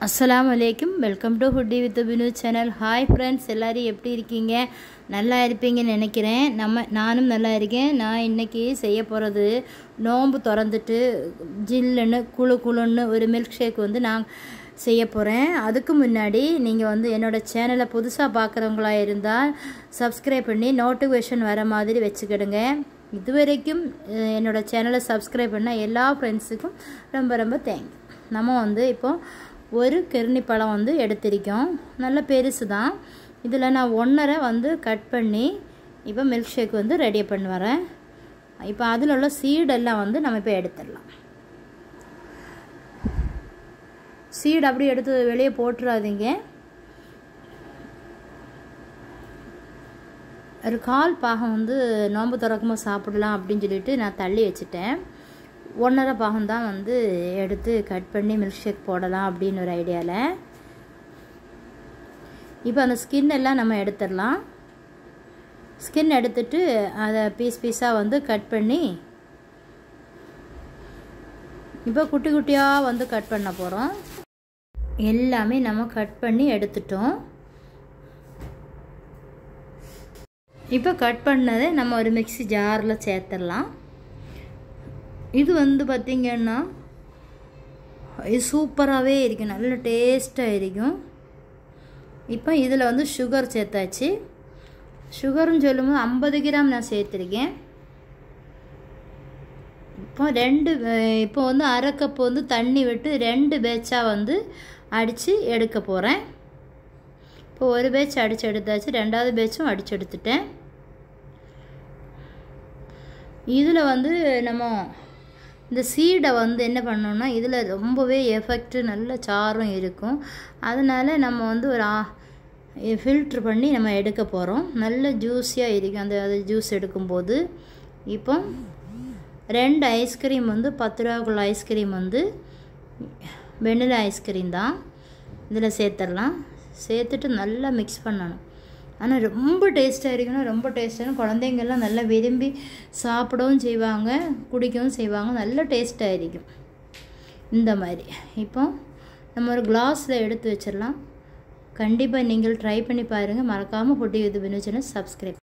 Assalamualaikum, welcome to Foodie with Binu channel. Hi friends, எல்லாரும் எப்படி இருக்கீங்க? நல்லா இருப்பீங்கன்னு நினைக்கிறேன். நானும் நல்லா இருக்கேன். நான் இன்னைக்கு செய்ய போறது நோம்பு திறந்துட்டு ஜில்லுன்னு குளுன்னு ஒரு மில்க் ஷேக் வந்து நான் செய்ய போறேன். அதுக்கு முன்னாடி நீங்க வந்து என்னோட சேனலை புதுசா பார்க்கறவங்களா இருந்தா Subscribe பண்ணி நோட்டிஃபிகேஷன் வர மாதிரி வெச்சுக்கிடுங்க. இதுவரைக்கும் என்னோட சேனலை Subscribe பண்ண எல்லா ஃப்ரெண்ட்ஸுக்கும் ரொம்ப தேங்க்ஸ். நம்ம வந்து இப்போ ஒரு கிர்னி பழம் வந்து எடுத்திருக்கோம். நல்ல பெருசு தான். இதில் நான் 1.5 வந்து கட் பண்ணி இப்போ மில்க் ஷேக் வந்து ரெடி பண்ணி வரேன். இப்போ அதில் உள்ள சீடெல்லாம் வந்து நம்ம இப்போ எடுத்துடலாம். சீடு அப்படியே எடுத்து வெளியே போட்டுறாதீங்க. ஒரு 1/4 பாகம் வந்து நோம்பு திறக்கும்போது சாப்பிடலாம் அப்படின்னு சொல்லிட்டு நான் தள்ளி வச்சுட்டேன். 1.5 பாகம் தான் வந்து எடுத்து கட் பண்ணி மில்க் ஷேக் போடலாம் அப்படின்னு ஒரு ஐடியாவில். இப்போ அந்த ஸ்கின் எல்லாம் நம்ம எடுத்துடலாம். ஸ்கின் எடுத்துட்டு அதை பீஸாக வந்து கட் பண்ணி இப்போ குட்டி குட்டியாக வந்து கட் பண்ண போகிறோம். எல்லாமே நம்ம கட் பண்ணி எடுத்துட்டோம். இப்போ கட் பண்ணதை நம்ம ஒரு மிக்ஸி ஜாரில் சேர்த்துடலாம். இது வந்து பார்த்திங்கன்னா இது சூப்பராகவே இருக்கும், நல்ல டேஸ்ட்டாக இருக்கும். இப்போ இதில் வந்து சுகர் சேர்த்தாச்சு. சுகர்னு சொல்லும்போது 50 கிராம் நான் சேர்த்துருக்கேன். இப்போ வந்து 1/2 கப் வந்து தண்ணி விட்டு 2 பேட்சாக வந்து அடித்து எடுக்க போகிறேன். இப்போ ஒரு பேட்ச் அடித்து எடுத்தாச்சு, 2வது பேட்சும் அடித்து எடுத்துட்டேன். இதில் வந்து நம்ம இந்த சீடை வந்து என்ன பண்ணோம்னா இதில் ரொம்பவே எஃபெக்ட் நல்ல சாரும் இருக்கும். அதனால் நம்ம வந்து ஒரு ஃபில்ட்ரு பண்ணி நம்ம எடுக்க போகிறோம். நல்ல ஜூஸியாக இருக்கும் அந்த ஜூஸ் எடுக்கும்போது. இப்போ 2 ஐஸ்கிரீம் வந்து 10 ரூபாக்குள்ள ஐஸ்கிரீம் வந்து வெண்ணிலா ஐஸ்கிரீம் தான் இதில் சேர்த்துடலாம். சேர்த்துட்டு நல்லா மிக்ஸ் பண்ணணும். ஆனால் ரொம்ப டேஸ்ட்டாக இருக்கணும். ரொம்ப டேஸ்ட்டாக குழந்தைங்கள்லாம் நல்லா விரும்பி சாப்பிடவும் செய்வாங்க, குடிக்கவும் செய்வாங்க. நல்ல டேஸ்ட்டாக இருக்கும் இந்த மாதிரி. இப்போ நம்ம ஒரு கிளாஸில் எடுத்து வச்சிடலாம். கண்டிப்பாக நீங்கள் ட்ரை பண்ணி பாருங்கள். மறக்காமல் foodie with Binu channel subscribe.